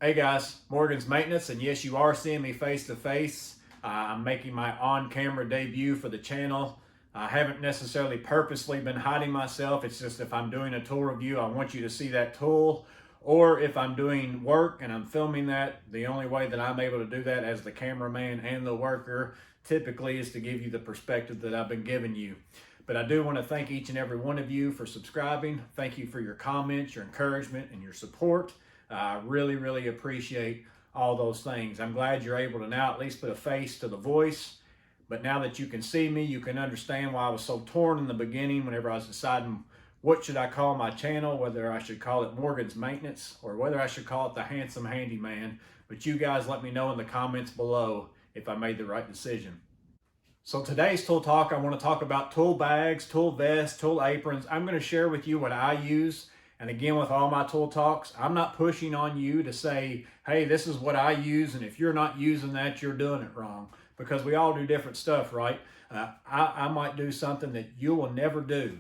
Hey guys, Morgan's Maintenance, and yes, you are seeing me face to face. I'm making my on-camera debut for the channel. I haven't necessarily purposely been hiding myself. It's just if I'm doing a tool review, I want you to see that tool. Or if I'm doing work and I'm filming that, the only way that I'm able to do that as the cameraman and the worker typically is to give you the perspective that I've been giving you. But I do want to thank each and every one of you for subscribing. Thank you for your comments, your encouragement, and your support. I really appreciate all those things. I'm glad you're able to now at least put a face to the voice. But now that you can see me, you can understand why I was so torn in the beginning whenever I was deciding what should I call my channel, whether I should call it Morgan's Maintenance or whether I should call it the Handsome Handyman. But you guys let me know in the comments below if I made the right decision. So today's tool talk, I want to talk about tool bags, tool vests, tool aprons. I'm going to share with you what I use. And again, with all my tool talks, I'm not pushing on you to say, hey, this is what I use, and if you're not using that, you're doing it wrong. Because we all do different stuff, right? I might do something that you will never do.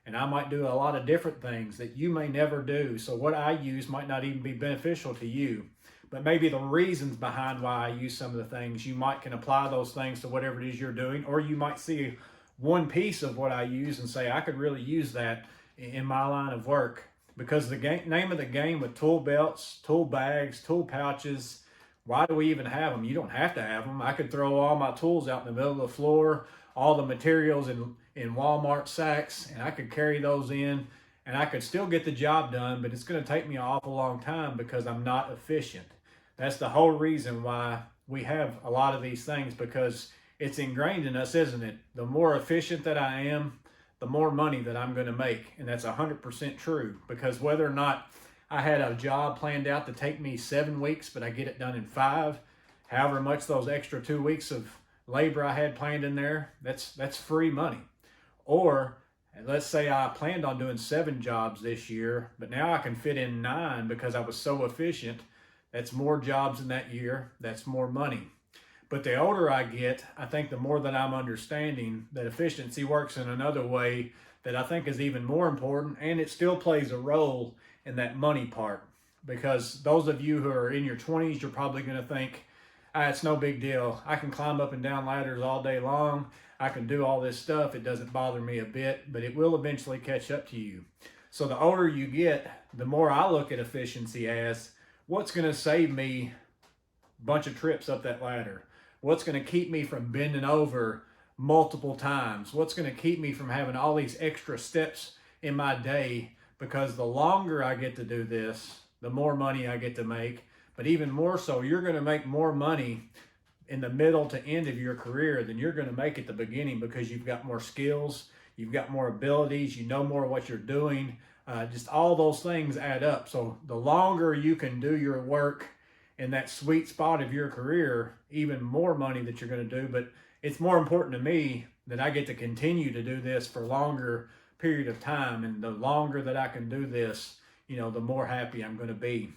And I might do a lot of different things that you may never do. So what I use might not even be beneficial to you. But maybe the reasons behind why I use some of the things, you might can apply those things to whatever it is you're doing. Or you might see one piece of what I use and say, I could really use that in my line of work. Because the name of the game with tool belts, tool bags, tool pouches, why do we even have them? You don't have to have them. I could throw all my tools out in the middle of the floor, all the materials in Walmart sacks, and I could carry those in, and I could still get the job done, but it's going to take me an awful long time because I'm not efficient. That's the whole reason why we have a lot of these things, because it's ingrained in us, isn't it? The more efficient that I am, the more money that I'm going to make. And that's 100% true, because whether or not I had a job planned out to take me 7 weeks, but I get it done in 5, however much those extra 2 weeks of labor I had planned in there, that's free money. Or let's say I planned on doing 7 jobs this year, but now I can fit in 9 because I was so efficient. That's more jobs in that year. That's more money. But the older I get, I think the more that I'm understanding that efficiency works in another way that I think is even more important, and it still plays a role in that money part. Because those of you who are in your 20s, you're probably going to think, it's no big deal. I can climb up and down ladders all day long. I can do all this stuff. It doesn't bother me a bit, but it will eventually catch up to you. So the older you get, the more I look at efficiency as what's going to save me a bunch of trips up that ladder. What's going to keep me from bending over multiple times? What's going to keep me from having all these extra steps in my day? Because the longer I get to do this, the more money I get to make. But even more so, you're going to make more money in the middle to end of your career than you're going to make at the beginning, because you've got more skills, you've got more abilities, you know more what you're doing. Just all those things add up. So the longer you can do your work in that sweet spot of your career, even more money that you're going to do. But it's more important to me that I get to continue to do this for a longer period of time. And the longer that I can do this, the more happy I'm going to be.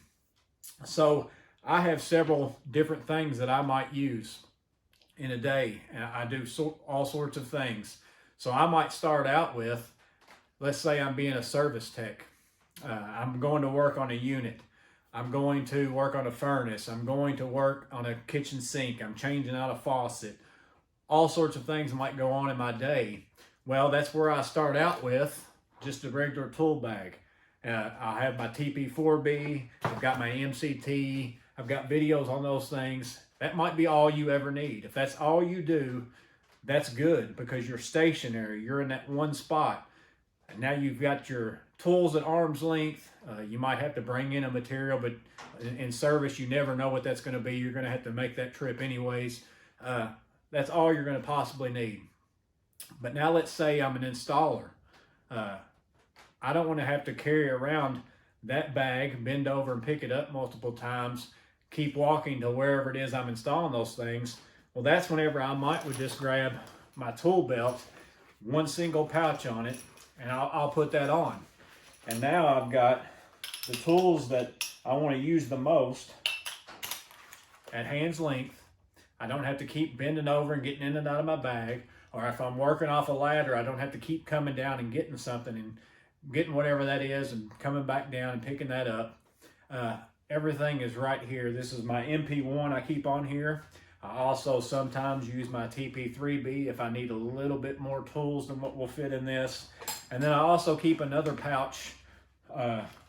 So I have several different things that I might use in a day. And I do all sorts of things. So I might start out with, let's say I'm being a service tech. I'm going to work on a unit. I'm going to work on a furnace. I'm going to work on a kitchen sink. I'm changing out a faucet. All sorts of things might go on in my day. Well, that's where I start out with just a regular tool bag. I have my TP4B. I've got my MCT. I've got videos on those things. That might be all you ever need. If that's all you do, that's good, because you're stationary. You're in that one spot. And now you've got your tools at arm's length. You might have to bring in a material, but in service, you never know what that's going to be. You're going to have to make that trip anyways. That's all you're going to possibly need. But now let's say I'm an installer. I don't want to have to carry around that bag, bend over and pick it up multiple times, keep walking to wherever it is I'm installing those things. Well, that's whenever I would just grab my tool belt, one single pouch on it, and I'll put that on. And now I've got the tools that I want to use the most at hand's length. I don't have to keep bending over and getting in and out of my bag. Or if I'm working off a ladder, I don't have to keep coming down and getting something and getting whatever that is and coming back down and picking that up. everything is right here. This is my MP1 I keep on here. I also sometimes use my TP3B if I need a little bit more tools than what will fit in this. And then I also keep another pouch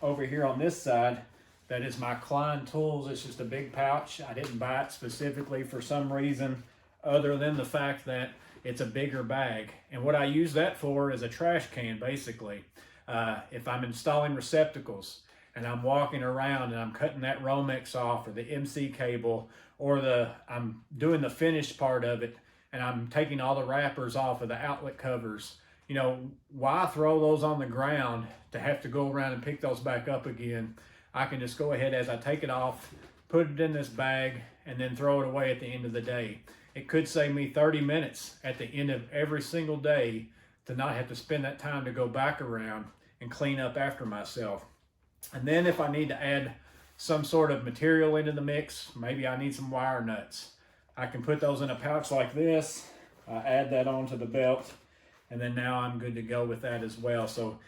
over here on this side that is my Klein tools. It's just a big pouch. I didn't buy it specifically for some reason other than the fact that it's a bigger bag. And what I use that for is a trash can, basically. If I'm installing receptacles and I'm walking around and I'm cutting that Romex off or the MC cable, or I'm doing the finished part of it and I'm taking all the wrappers off of the outlet covers, you know, why throw those on the ground to have to go around and pick those back up again? I can just go ahead as I take it off, put it in this bag, and then throw it away at the end of the day. It could save me 30 minutes at the end of every single day to not have to spend that time to go back around and clean up after myself. And then if I need to add some sort of material into the mix, maybe I need some wire nuts, I can put those in a pouch like this, add that onto the belt, and then now I'm good to go with that as well. So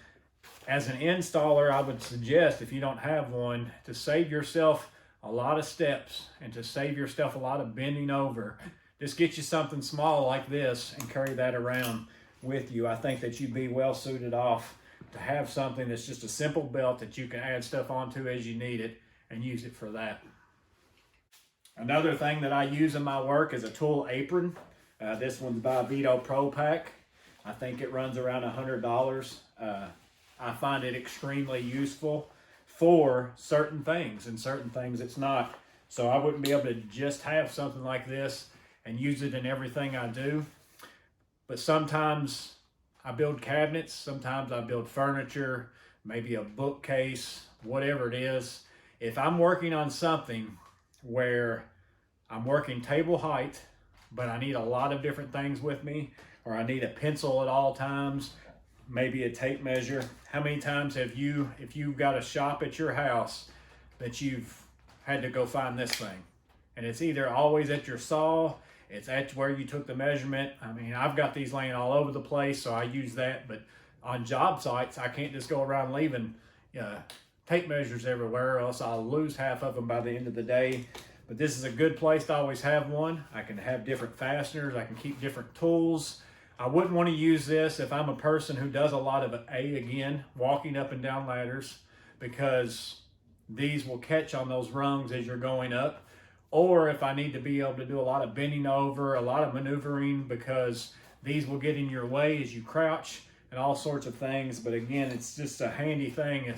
as an installer, I would suggest, if you don't have one, to save yourself a lot of steps and to save yourself a lot of bending over. Just get you something small like this and carry that around with you. I think that you'd be well suited off to have something that's just a simple belt that you can add stuff onto as you need it and use it for that. Another thing that I use in my work is a tool apron. This one's by Veto Pro Pack. I think it runs around $100. I find it extremely useful for certain things, and certain things it's not. So I wouldn't be able to just have something like this and use it in everything I do. But sometimes I build cabinets, sometimes I build furniture, maybe a bookcase, whatever it is. If I'm working on something where I'm working table height, but I need a lot of different things with me, or I need a pencil at all times, maybe a tape measure. How many times have you, if you've got a shop at your house, that you've had to go find this thing? And it's either always at your saw, it's at where you took the measurement. I mean, I've got these laying all over the place, so I use that. But on job sites, I can't just go around leaving tape measures everywhere, or else I'll lose half of them by the end of the day. But this is a good place to always have one. I can have different fasteners. I can keep different tools. I wouldn't want to use this if I'm a person who does a lot of walking up and down ladders, because these will catch on those rungs as you're going up. Or if I need to be able to do a lot of bending over, a lot of maneuvering, because these will get in your way as you crouch and all sorts of things. But again, it's just a handy thing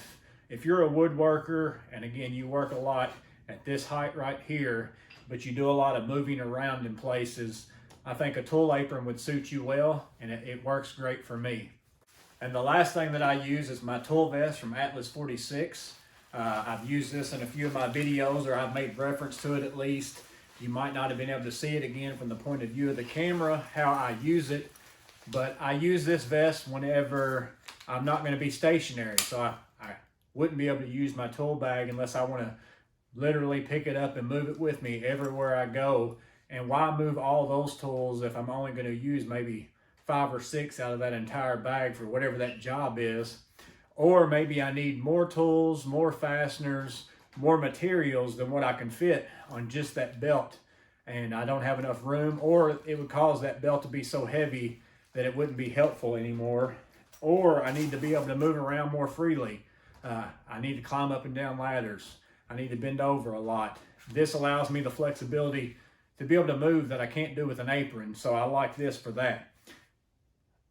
if you're a woodworker, and again, you work a lot at this height right here, but you do a lot of moving around in places. I think a tool apron would suit you well, and it works great for me. And the last thing that I use is my tool vest from Atlas 46. I've used this in a few of my videos, or I've made reference to it at least. You might not have been able to see it again from the point of view of the camera, how I use it, but I use this vest whenever I'm not going to be stationary. So I wouldn't be able to use my tool bag unless I want to literally pick it up and move it with me everywhere I go. And why move all those tools if I'm only going to use maybe 5 or 6 out of that entire bag for whatever that job is? Or maybe I need more tools, more fasteners, more materials than what I can fit on just that belt, and I don't have enough room, or it would cause that belt to be so heavy that it wouldn't be helpful anymore. Or I need to be able to move around more freely. I need to climb up and down ladders. I need to bend over a lot. This allows me the flexibility to be able to move that I can't do with an apron, so I like this for that.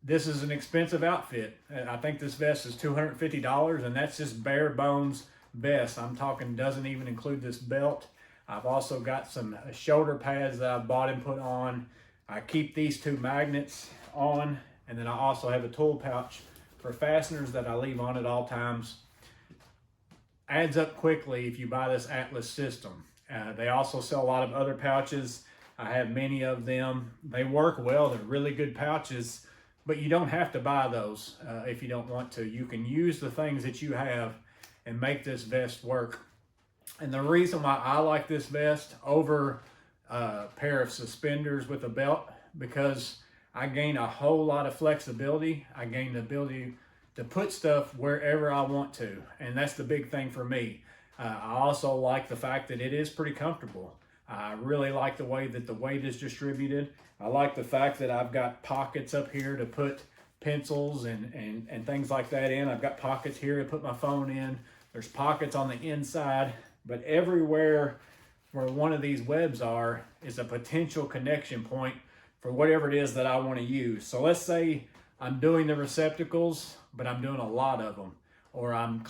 This is an expensive outfit. I think this vest is $250, and that's just bare bones vest. I'm talking doesn't even include this belt. I've also got some shoulder pads that I've bought and put on. I keep these 2 magnets on, and then I also have a tool pouch for fasteners that I leave on at all times. Adds up quickly if you buy this Atlas system. They also sell a lot of other pouches. I have many of them. They work well. They're really good pouches. But you don't have to buy those if you don't want to. You can use the things that you have and make this vest work. And the reason why I like this vest over a pair of suspenders with a belt, because I gain a whole lot of flexibility. I gain the ability to put stuff wherever I want to. And that's the big thing for me. I also like the fact that it is pretty comfortable. I really like the way that the weight is distributed. I like the fact that I've got pockets up here to put pencils and things like that in. I've got pockets here to put my phone in. There's pockets on the inside, but everywhere where one of these webs are is a potential connection point for whatever it is that I want to use. So let's say I'm doing the receptacles, but I'm doing a lot of them. Or I'm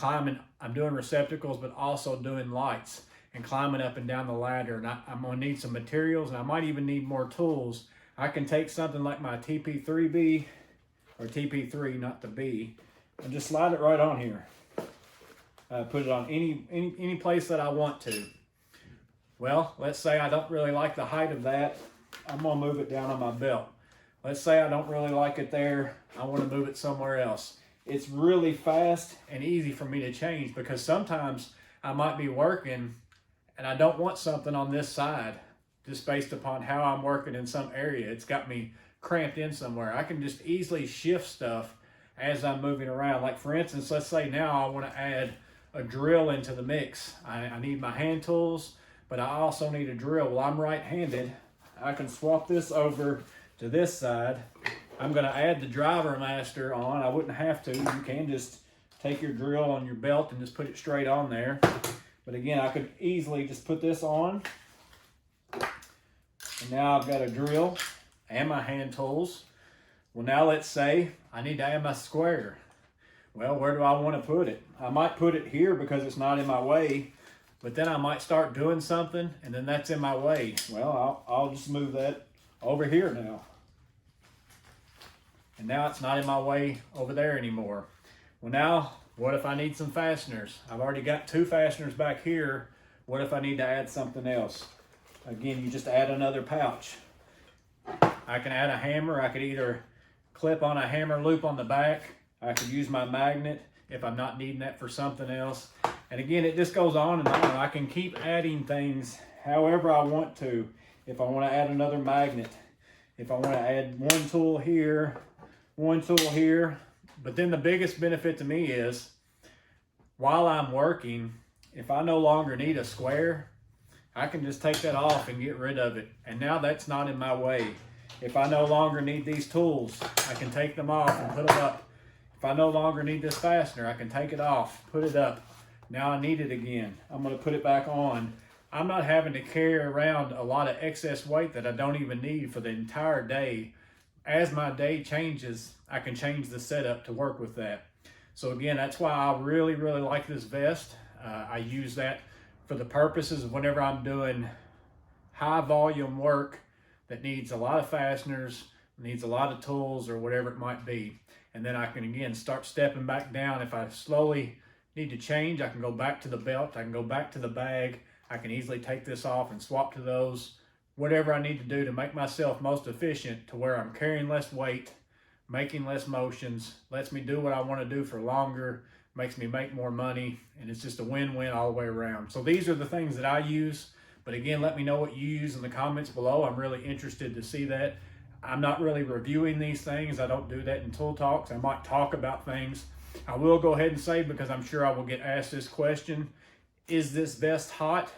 doing receptacles, but also doing lights and climbing up and down the ladder. And I'm gonna need some materials, and I might even need more tools. I can take something like my TP3B, or TP3, not the B, and just slide it right on here. Put it on any place that I want to. Well, let's say I don't really like the height of that. I'm gonna move it down on my belt. Let's say I don't really like it there. I wanna move it somewhere else. It's really fast and easy for me to change, because sometimes I might be working and I don't want something on this side, just based upon how I'm working in some area. It's got me cramped in somewhere. I can just easily shift stuff as I'm moving around. Like for instance, let's say now I want to add a drill into the mix. I need my hand tools, but I also need a drill. Well, I'm right-handed. I can swap this over to this side. I'm going to add the driver master on. I wouldn't have to. You can just take your drill on your belt and just put it straight on there. But again, I could easily just put this on. And now I've got a drill and my hand tools. Well, now let's say I need to add my square. Well, where do I want to put it? I might put it here because it's not in my way, but then I might start doing something and then that's in my way. Well, I'll just move that over here now. And now it's not in my way over there anymore. Well, now, what if I need some fasteners? I've already got 2 fasteners back here. What if I need to add something else? Again, you just add another pouch. I can add a hammer. I could either clip on a hammer loop on the back. I could use my magnet if I'm not needing that for something else. And again, it just goes on and on. I can keep adding things however I want to. If I want to add another magnet, if I want to add one tool here, one tool here. But then the biggest benefit to me is, while I'm working, if I no longer need a square, I can just take that off and get rid of it. And now that's not in my way. If I no longer need these tools, I can take them off and put them up. If I no longer need this fastener, I can take it off, put it up. Now I need it again. I'm going to put it back on. I'm not having to carry around a lot of excess weight that I don't even need for the entire day. As my day changes, I can change the setup to work with that. So again, that's why I really, really like this vest. I use that for the purposes of whenever I'm doing high volume work that needs a lot of fasteners, needs a lot of tools, or whatever it might be. And then I can, again, start stepping back down. If I slowly need to change, I can go back to the belt, I can go back to the bag. I can easily take this off and swap to those. Whatever I need to do to make myself most efficient, to where I'm carrying less weight, making less motions, lets me do what I want to do for longer, makes me make more money, and it's just a win-win all the way around. So these are the things that I use. But again, let me know what you use in the comments below. I'm really interested to see that. I'm not really reviewing these things. I don't do that in Tool Talks. I might talk about things. I will go ahead and say, because I'm sure I will get asked this question, is this vest hot?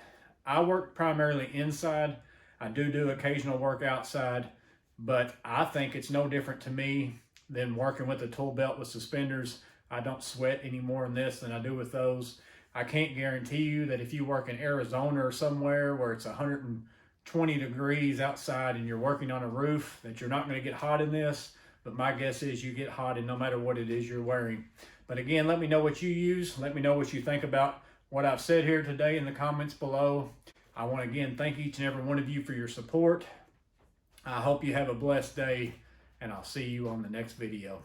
I work primarily inside. I do occasional work outside, but I think it's no different to me than working with a tool belt with suspenders. I don't sweat any more in this than I do with those. I can't guarantee you that if you work in Arizona or somewhere where it's 120 degrees outside and you're working on a roof, that you're not going to get hot in this, but my guess is you get hot in no matter what it is you're wearing. But again, let me know what you use. Let me know what you think about what I've said here today in the comments below. I want to again thank each and every one of you for your support. I hope you have a blessed day, and I'll see you on the next video.